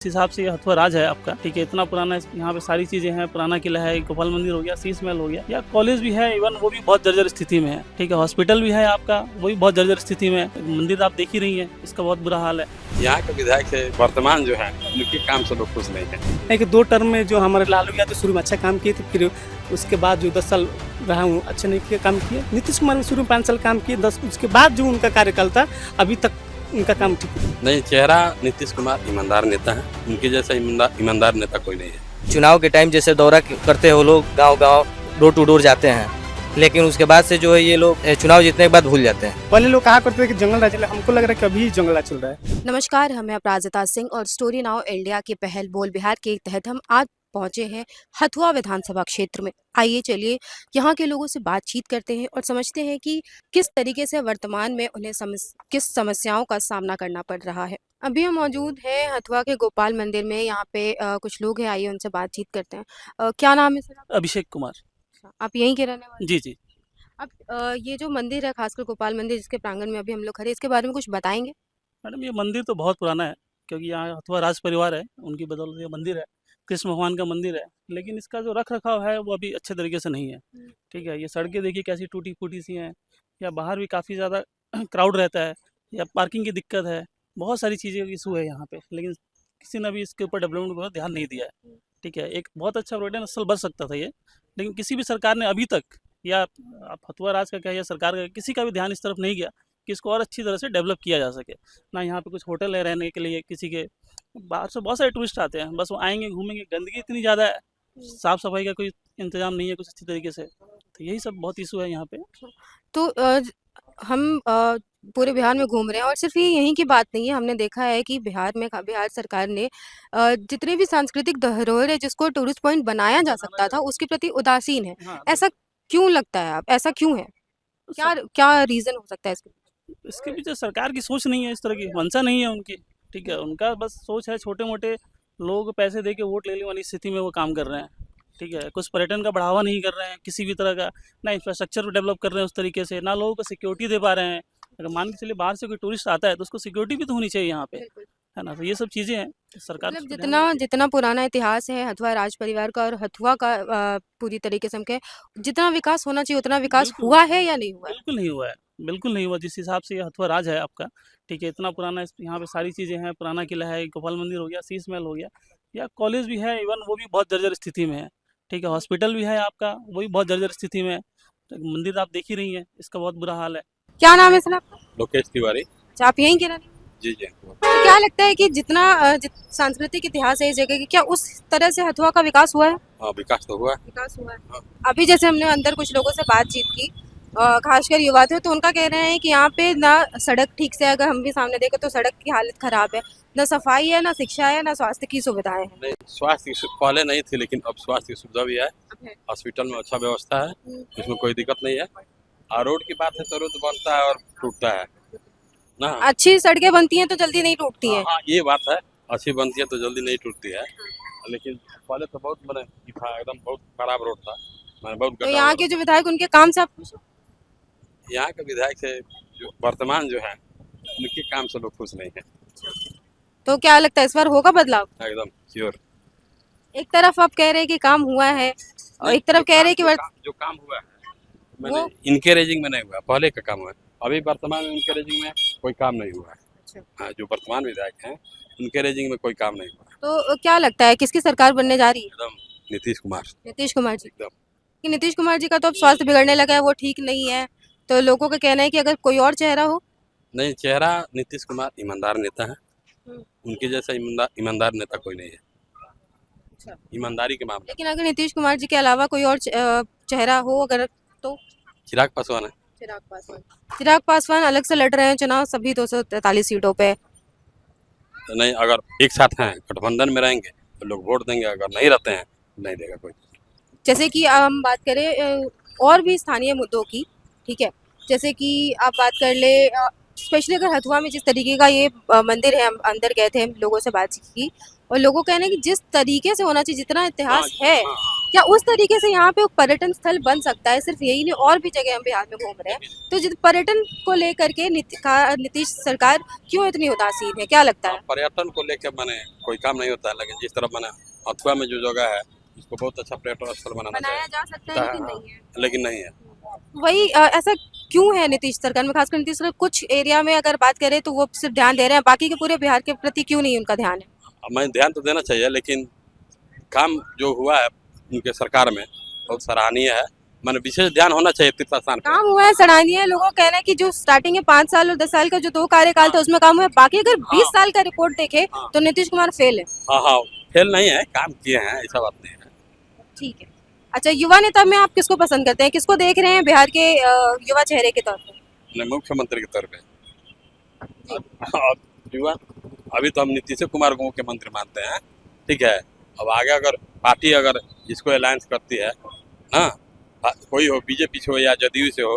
इस हिसाब से ये हथुआ राज है आपका, ठीक है। इतना पुराना यहाँ पे सारी चीजें हैं, पुराना किला है, गोपाल मंदिर हो गया, शीश महल हो गया, या कॉलेज भी है, इवन वो भी बहुत जर्जर स्थिति में है, ठीक है। हॉस्पिटल भी है आपका, वो भी बहुत जर्जर स्थिति में है। मंदिर आप देख ही रही है, इसका बहुत बुरा हाल है। यहाँ के विधायक से वर्तमान जो है उनके काम से लोग खुश नहीं है। एक 2 टर्म में जो हमारे लालू यादव शुरू में अच्छा काम किए थे, फिर उसके बाद जो 10 साल रहा हूँ अच्छे नहीं किए काम किए। नीतीश कुमार ने शुरू में 5 साल काम किए, 10 उसके बाद जो उनका कार्यकाल था अभी तक उनका काम ठीक नहीं, चेहरा नीतीश कुमार ईमानदार नेता है, उनके जैसा ईमानदार नेता कोई नहीं है। चुनाव के टाइम जैसे दौरा करते हैं वो लोग, गांव-गांव डोर टू डोर जाते हैं, लेकिन उसके बाद से जो है ये लोग चुनाव जीतने के बाद भूल जाते हैं। पहले लोग कहा करते थे कि जंगल राज, हमको लग रहा है कि अभी जंगल राज चल रहा है। नमस्कार, हम हैं अपराजिता सिंह और स्टोरी नाउ इंडिया के पहल बोल बिहार के तहत हम आज पहुंचे हैं हथुआ विधानसभा क्षेत्र में। आइए चलिए यहाँ के लोगों से बातचीत करते हैं और समझते हैं कि किस तरीके से वर्तमान में उन्हें किस समस्याओं का सामना करना पड़ रहा है। अभी हम मौजूद हैं हथुआ के गोपाल मंदिर में। यहाँ पे कुछ लोग हैं, आइए उनसे बातचीत करते हैं। क्या नाम है सर? अभिषेक कुमार। आप यहीं के रहने वाले? जी जी। अब ये जो मंदिर है, खासकर गोपाल मंदिर जिसके प्रांगण में अभी हम लोग खड़े, इसके बारे में कुछ बताएंगे? मैडम, ये मंदिर तो बहुत पुराना है, क्योंकि यहाँ हथुआ राज परिवार है, उनकी बदौलत ये मंदिर है, कृष्ण भगवान का मंदिर है। लेकिन इसका जो रख रखाव है वो अभी अच्छे तरीके से नहीं है, ठीक है। ये सड़कें देखिए कैसी टूटी फूटी सी हैं, या बाहर भी काफ़ी ज़्यादा क्राउड रहता है, या पार्किंग की दिक्कत है, बहुत सारी चीज़ें का इशू है यहाँ पे। लेकिन किसी ने भी इसके ऊपर डेवलपमेंट पर ध्यान नहीं दिया है, ठीक है। एक बहुत अच्छा पर्यटन स्थल बन सकता था ये, लेकिन किसी भी सरकार ने अभी तक, या आप हथुआ राज का क्या या सरकार का, किसी का भी ध्यान इस तरफ नहीं गया कि इसको और अच्छी तरह से डेवलप किया जा सके। ना यहाँ पे कुछ होटल है रहने के लिए, किसी के बाहर से बहुत सारे टूरिस्ट आते हैं, बस वो आएंगे घूमेंगे, गंदगी इतनी ज़्यादा है, साफ़ सफाई का कोई इंतजाम नहीं है कुछ अच्छी तरीके से, तो यही सब बहुत इशू है यहाँ पे। तो हम पूरे बिहार में घूम रहे हैं और सिर्फ ये यहीं की बात नहीं है। हमने देखा है कि बिहार सरकार ने जितने भी सांस्कृतिक धरोहर है जिसको टूरिस्ट पॉइंट बनाया जा सकता था उसके प्रति उदासीन है। हाँ, ऐसा क्यों लगता है? आप ऐसा क्यों है? क्या क्या रीजन हो सकता है इसके? इसके पीछे सरकार की सोच नहीं है, इस तरह की मंशा नहीं है उनकी, ठीक है। उनका बस सोच है छोटे मोटे लोग पैसे दे के वोट ले लें वाली स्थिति में वो काम कर रहे हैं, ठीक है। कुछ पर्यटन का बढ़ावा नहीं कर रहे हैं किसी भी तरह का, ना इंफ्रास्ट्रक्चर डेवलप कर रहे हैं उस तरीके से, ना लोगों को सिक्योरिटी दे पा रहे हैं। अगर मान के चलिए बाहर से कोई टूरिस्ट आता है तो उसको सिक्योरिटी भी तो होनी चाहिए यहाँ पे, है ना। तो ये सब चीज़ें हैं, सरकार मतलब जितना पुराना इतिहास है हथुआ राज परिवार का और हथुआ का, पूरी तरीके से हम कहें, जितना विकास होना चाहिए उतना विकास हुआ है या नहीं हुआ है? बिल्कुल नहीं हुआ है, बिल्कुल नहीं हुआ। जिस हिसाब से ये हथुआ राज है आपका, ठीक है। इतना पुराना यहाँ पे सारी चीज़ें हैं, पुराना किला है, गोपाल मंदिर हो गया, शीश महल हो गया, या कॉलेज भी है, इवन वो भी बहुत जर्जर स्थिति में है, ठीक है। हॉस्पिटल भी है आपका, वो भी बहुत जर्जर स्थिति में है। तो मंदिर आप देख ही रही हैं, इसका बहुत बुरा हाल है। क्या नाम है सर आपका? लोकेश तिवारी। अच्छा, आप यहीं के रहने? जी जी। तो क्या लगता है कि जितना सांस्कृतिक इतिहास है इस जगह की, क्या उस तरह से हथुआ का विकास हुआ है? हाँ, विकास तो हुआ। विकास हुआ है। हाँ। अभी जैसे हमने अंदर कुछ लोगों से बातचीत की, खासकर युवा थे, तो उनका कह रहे हैं कि यहाँ पे ना सड़क ठीक से, अगर हम भी सामने देखें तो सड़क की हालत खराब है, ना सफाई है, ना शिक्षा है, ना स्वास्थ्य की सुविधाएं हैं। नहीं, स्वास्थ्य की पहले नहीं थी, लेकिन अब स्वास्थ्य की सुविधा भी है, हॉस्पिटल में अच्छा व्यवस्था है, इसमें कोई दिक्कत नहीं है। और रोड की बात है तो रोड बनता है और टूटता है ना। अच्छी सड़कें बनती हैं तो जल्दी नहीं टूटती हैं। हाँ, ये बात है, अच्छी बनती है तो जल्दी नहीं टूटती है, लेकिन पहले तो बहुत मैंने था, एकदम बहुत खराब रोड था, मैंने बहुत तो यहाँ के जो विधायक, उनके काम से आप खुश हो? यहाँ के विधायक से जो वर्तमान जो है उनके काम से लोग खुश नहीं है। तो क्या लगता है इस बार होगा बदलाव? एकदम श्योर। एक तरफ आप कह रहे हैं कि काम हुआ है और एक तरफ कह रहे हैं कि जो काम हुआ है मैंने इनके रेजिंग में नहीं हुआ, पहले का काम हुआ है। अभी वर्तमान में उनके रेजिंग में कोई काम नहीं हुआ है। हाँ, जो वर्तमान विधायक हैं उनके रेजिंग में कोई काम नहीं हुआ है। तो क्या लगता है किसकी सरकार बनने जा रही है? एकदम नीतीश कुमार। नीतीश कुमार जी। एकदम। कि नीतीश कुमार जी का तो अब स्वास्थ्य बिगड़ने लगा है, वो ठीक नहीं है, तो लोगों का कहना है कि अगर कोई और चेहरा हो। नहीं, चेहरा नीतीश कुमार ईमानदार नेता है, उनके जैसा ईमानदार नेता कोई नहीं है ईमानदारी के मामले। लेकिन अगर नीतीश कुमार जी के अलावा कोई और चेहरा हो अगर, तो चिराग पासवान है। चिराग पासवान अलग से लड़ रहे हैं चुनाव सभी 243 सीटों पे। तो नहीं, अगर एक साथ हैं, गठबंधन में रहेंगे तो लोग वोट देंगे, अगर नहीं रहते हैं नहीं देगा कोई। जैसे कि हम बात करें और भी स्थानीय मुद्दों की, ठीक है, जैसे कि आप बात कर ले, स्पेशली अगर हथुआ में जिस तरीके का ये मंदिर है, हम अंदर गए थे, हम लोगों से बातचीत की और लोगों का कहना है कि जिस तरीके से होना चाहिए, जितना इतिहास है क्या उस तरीके से यहाँ पे पर्यटन स्थल बन सकता है? सिर्फ यही नहीं, और भी जगह हम बिहार में घूम रहे हैं, तो जिस पर्यटन को लेकर के नीतीश सरकार क्यों इतनी उदासीन है, क्या लगता है? पर्यटन को लेकर मैंने कोई काम नहीं होता है, लेकिन जिस तरह मैंने हथुआ में जो जगह है इसको बहुत अच्छा पर्यटन स्थल बनाना बनाया चाहिए, जा सकता है, लेकिन नहीं है। लेकिन नहीं है। वही ऐसा क्यों है नीतीश सरकार में, खासकर नीतीश सरकार कुछ एरिया में अगर बात करें तो वो सिर्फ ध्यान दे रहे हैं, बाकी के पूरे बिहार के प्रति क्यों नहीं उनका ध्यान है? अब मैं ध्यान तो देना चाहिए, लेकिन काम जो हुआ है उनके सरकार में बहुत सराहनीय है। मैंने विशेष ध्यान होना चाहिए तीर्थ स्थान पे। काम हुआ है, सराहनीय है। लोगों का कहना है कि जो स्टार्टिंग है 5 साल और 10 साल का जो 2 कार्यकाल था उसमें काम हुआ है, बाकी अगर 20 साल का रिपोर्ट देखे तो नीतीश कुमार फेल है। हाँ हाँ, फेल नहीं है, काम किए हैं, ऐसा बात नहीं है। ठीक है। अच्छा, युवा नेता में आप किसको पसंद करते हैं, किसको देख रहे हैं बिहार के युवा चेहरे के तौर पर? नहीं, मुख्यमंत्री के तौर पे और युवा अभी तो हम नीतीश कुमार को मुख्यमंत्री मानते हैं, ठीक है। अब आगे अगर पार्टी अगर जिसको अलायंस करती है, हाँ, कोई हो, बीजेपी से हो या जदयू से हो,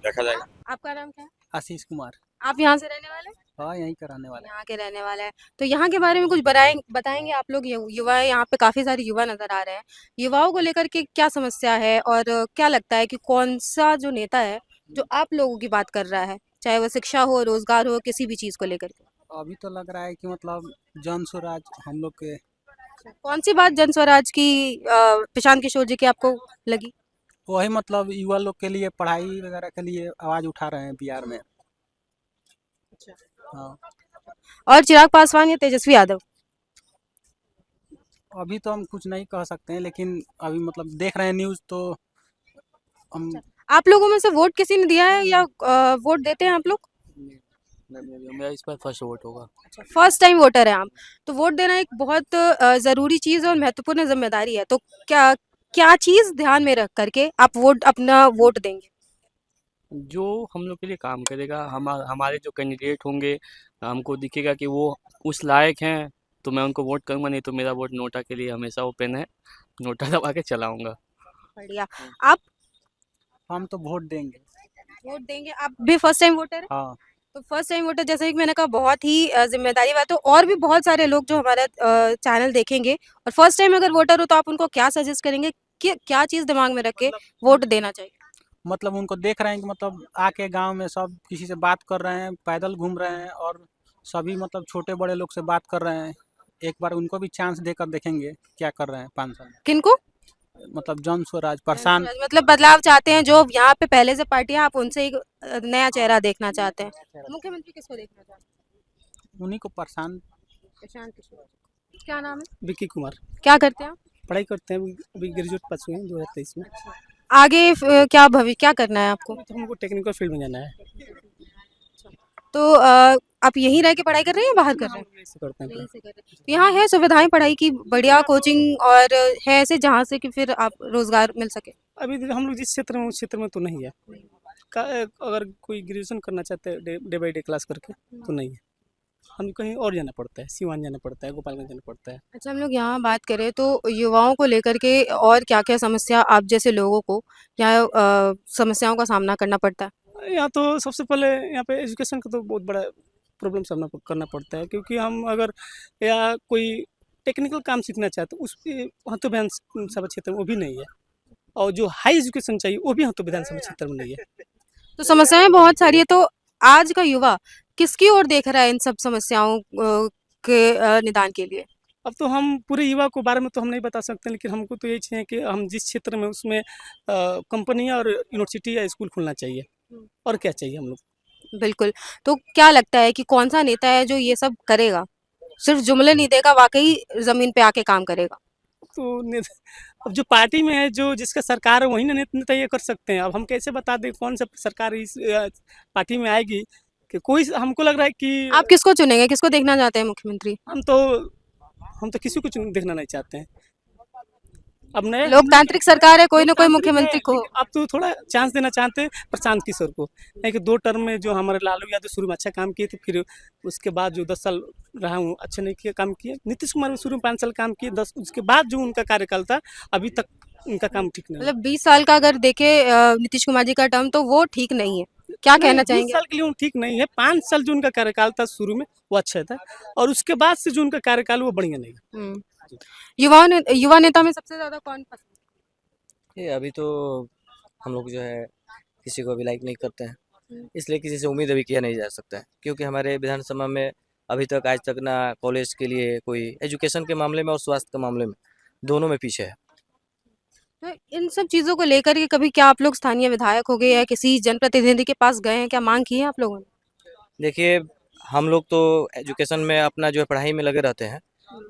देखा जाएगा। आपका नाम क्या है? आशीष कुमार। आप यहाँ से रहने वाले हैं? हाँ, यहीं कराने वाले। यहाँ के रहने वाले हैं, तो यहाँ के बारे में कुछ बताएंगे आप लोग? युवा यहाँ पे काफी सारे युवा नजर आ रहे हैं, युवाओं को लेकर के क्या समस्या है और क्या लगता है कि कौन सा जो नेता है जो आप लोगों की बात कर रहा है, चाहे वो शिक्षा हो, रोजगार हो, किसी भी चीज को लेकर के? अभी तो लग रहा है कि मतलब जन स्वराज हम लोग के। कौन सी बात जन स्वराज की प्रशांत किशोर जी की आपको लगी? वही मतलब युवा लोग के लिए पढ़ाई वगैरह के लिए आवाज उठा रहे हैं बिहार में। हाँ, और चिराग पासवान या तेजस्वी यादव? अभी तो हम कुछ नहीं कह सकते हैं, लेकिन अभी मतलब देख रहे हैं न्यूज़ तो हम। आप लोगों में से वोट किसी ने दिया है या वोट देते हैं आप लोग? मेरा इस पर फर्स्ट वोट होगा। फर्स्ट टाइम वोटर है आप, तो वोट देना एक बहुत ज़रूरी चीज़ और महत्वपूर्ण जिम्मेदारी है, तो क्या क्या चीज़ ध्यान में रख करके आप अपना वोट देंगे? जो हम लोग के लिए काम करेगा, हमारे जो कैंडिडेट होंगे, हमको दिखेगा कि वो उस लायक हैं तो मैं उनको वोट करूँगा, नहीं तो मेरा वोट नोटा के लिए हमेशा ओपन है, नोटा दबा के चलाऊँगा। बढ़िया। आप हम तो वोट देंगे। वोट देंगे? आप भी फर्स्ट टाइम वोटर है? हाँ, तो फर्स्ट टाइम वोटर, जैसे कि मैंने कहा, बहुत ही जिम्मेदारी बात है, और भी बहुत सारे लोग जो हमारा चैनल देखेंगे और फर्स्ट टाइम अगर वोटर हो तो आप उनको क्या सजेस्ट करेंगे कि क्या चीज़ दिमाग में रख के वोट देना चाहिए? मतलब उनको देख रहे हैं कि मतलब आके गांव में सब किसी से बात कर रहे हैं, पैदल घूम रहे हैं और सभी मतलब छोटे बड़े लोग से बात कर रहे हैं। एक बार उनको भी चांस देकर देखेंगे क्या कर रहे हैं 5 साल में। किनको? मतलब जन स्वराज प्रशांत। मतलब बदलाव चाहते हैं, जो यहाँ पे पहले से पार्टी है, आप उनसे एक नया चेहरा देखना चाहते हैं। मुख्यमंत्री किसको देखना चाहते हैं? उन्हीं को प्रशांत। प्रशांत किशोर। क्या नाम है? विक्की कुमार। क्या करते हैं आप? पढ़ाई करते हैं, अभी ग्रेजुएट पास हुए हैं 2023 में। आगे क्या करना है आपको? तो हमको टेक्निकल फील्ड में जाना है। तो आप यहीं रह के पढ़ाई कर रहे हैं या बाहर कर रहे हैं? ऐसे करते हैं। यहीं से कर रहे हैं। तो यहाँ है सुविधाएं पढ़ाई की, बढ़िया कोचिंग और है ऐसे जहाँ से कि फिर आप रोजगार मिल सके? अभी हम लोग जिस क्षेत्र में उस क्षेत्र में तो नहीं है। अगर कोई ग्रेजुएशन करना चाहते हैं डे बाई डे क्लास करके तो नहीं है, हम कहीं और जाना पड़ता है, सिवान जाना पड़ता है, गोपालगंज जाना पड़ता है। अच्छा, हम लोग यहाँ बात करें तो युवाओं को लेकर के और क्या क्या समस्या आप जैसे लोगों को यहाँ समस्याओं का सामना करना पड़ता है? यहाँ तो सबसे पहले यहाँ पे एजुकेशन का तो बहुत बड़ा प्रॉब्लम सामना करना पड़ता है, क्योंकि हम अगर या कोई टेक्निकल काम सीखना चाहते हैं उस पर हतो विधानसभा क्षेत्र में वो भी नहीं है, और जो हाई एजुकेशन चाहिए वो भी हतो विधानसभा क्षेत्र में नहीं है। तो समस्याएं बहुत सारी है, तो आज का युवा किसकी ओर देख रहा है इन सब समस्याओं के निदान के लिए? अब तो हम पूरे युवा को बारे में तो हम नहीं बता सकते, लेकिन हमको तो यही चाहिए कि हम जिस क्षेत्र में उसमें कंपनी और यूनिवर्सिटी या स्कूल खुलना चाहिए, और क्या चाहिए हम लोग। बिल्कुल। तो क्या लगता है कि कौन सा नेता है जो ये सब करेगा, सिर्फ जुमले नहीं देगा, वाकई जमीन पे आके काम करेगा? तो अब जो पार्टी में है, जो जिसका सरकार है, वही ना नेता ये कर सकते हैं। अब हम कैसे बता दें कौन सा सरकार इस पार्टी में आएगी, कि कोई हमको लग रहा है कि आप किसको चुनेंगे, किसको देखना चाहते हैं मुख्यमंत्री? हम तो किसी को देखना नहीं चाहते हैं। अब नए लोकतांत्रिक सरकार है, कोई ना कोई मुख्यमंत्री को। अब तो थोड़ा चांस देना चाहते हैं प्रशांत किशोर को, नहीं कि 2 टर्म में जो हमारे लालू यादव शुरू में अच्छा काम किए थे, फिर उसके बाद जो 10 साल रहा हूँ अच्छे नहीं किए काम किए। नीतीश कुमार ने शुरू में 5 साल काम किए, 10 उसके बाद जो उनका कार्यकाल था अभी तक उनका काम ठीक नहीं। मतलब 20 साल का अगर देखे नीतीश कुमार जी का टर्म, तो वो ठीक नहीं है, क्या कहना चाहेंगे? 20 साल के लिए ठीक नहीं है। 5 साल जो उनका कार्यकाल था शुरू में वो अच्छा था, और उसके बाद से जो उनका कार्यकाल वो बढ़िया नहीं है। युवा नेता में सबसे ज्यादा कौन पसंद? ये अभी तो हम लोग जो है किसी को अभी लाइक नहीं करते हैं, इसलिए किसी से उम्मीद अभी किया नहीं जा सकता है, क्योंकि हमारे विधानसभा में अभी तक आज तक ना कॉलेज के लिए कोई एजुकेशन के मामले में और स्वास्थ्य के मामले में दोनों में पीछे है। तो इन सब चीज़ों को लेकर के कभी क्या आप लोग स्थानीय विधायक हो गए या किसी जनप्रतिनिधि के पास गए हैं, क्या मांग की है आप लोगों ने? देखिए, हम लोग तो एजुकेशन में अपना जो है पढ़ाई में लगे रहते हैं,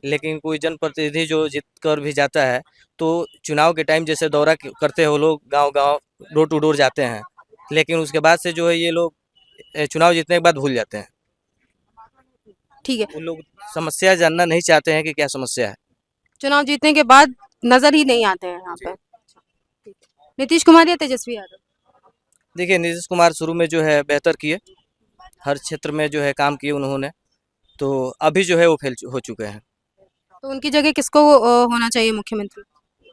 लेकिन कोई जनप्रतिनिधि जो जीत कर भी जाता है तो चुनाव के टाइम जैसे दौरा करते हैं वो लोग गांव-गांव डोर टू डोर जाते हैं, लेकिन उसके बाद से जो है ये लोग चुनाव जीतने के बाद भूल जाते हैं। ठीक है, वो लोग समस्या जानना नहीं चाहते हैं कि क्या समस्या है। चुनाव जीतने के बाद नजर ही नहीं आते हैं यहाँ पे। नीतीश कुमार या तेजस्वी यादव? देखिए, नीतीश कुमार शुरू में जो है बेहतर किए, हर क्षेत्र में जो है काम किए उन्होंने, तो अभी जो है वो फेल हो चुके हैं। तो उनकी जगह किसको होना चाहिए मुख्यमंत्री?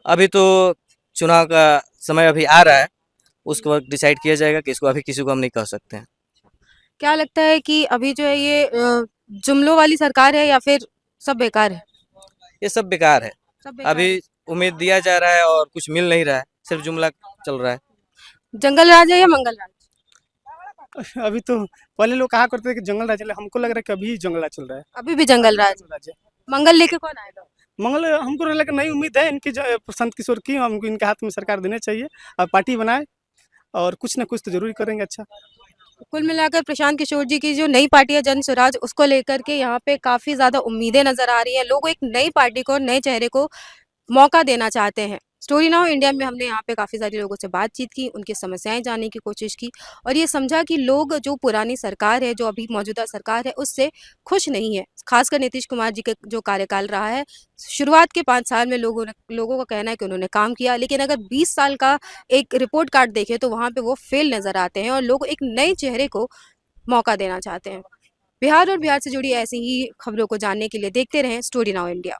अभी तो चुनाव का समय अभी आ रहा है, उसके वक्त डिसाइड किया जाएगा कि इसको, अभी किसी को हम नहीं कह सकते हैं। क्या लगता है कि अभी जो है ये जुमलों वाली सरकार है या फिर सब बेकार है? ये सब बेकार है। सब बेकार अभी उम्मीद दिया जा रहा है और कुछ मिल नहीं रहा है, सिर्फ जुमला चल रहा है। है। जंगल राज है या मंगल राज? अभी तो पहले लोग कहा करते थे कि जंगल राज, हमको लग रहा है कि अभी जंगल राज चल रहा है। अभी भी जंगल राज। जंगल राज है। मंगल लेके कौन आएगा? मंगल हमको लग नई उम्मीद है इनकी, प्रशांत किशोर की, हमको इनके हाथ में सरकार देनी चाहिए और पार्टी बनाए और कुछ ना कुछ तो जरूर करेंगे अच्छा। कुल मिलाकर प्रशांत किशोर जी की जो नई पार्टी है जन स्वराज, उसको लेकर के यहाँ पे काफी ज्यादा उम्मीदें नजर आ रही हैं। लोग एक नई पार्टी को, नए चेहरे को मौका देना चाहते हैं। स्टोरी नाउ इंडिया में हमने यहाँ पे काफ़ी सारे लोगों से बातचीत की, उनकी समस्याएं जानने की कोशिश की और ये समझा कि लोग जो पुरानी सरकार है, जो अभी मौजूदा सरकार है, उससे खुश नहीं है। खासकर नीतीश कुमार जी का जो कार्यकाल रहा है, शुरुआत के 5 साल में लोगों का कहना है कि उन्होंने काम किया, लेकिन अगर 20 साल का एक रिपोर्ट कार्ड देखें तो वहाँ पे वो फेल नज़र आते हैं और लोग एक नए चेहरे को मौका देना चाहते हैं। बिहार और बिहार से जुड़ी ऐसी ही खबरों को जानने के लिए देखते रहें स्टोरी नाउ इंडिया।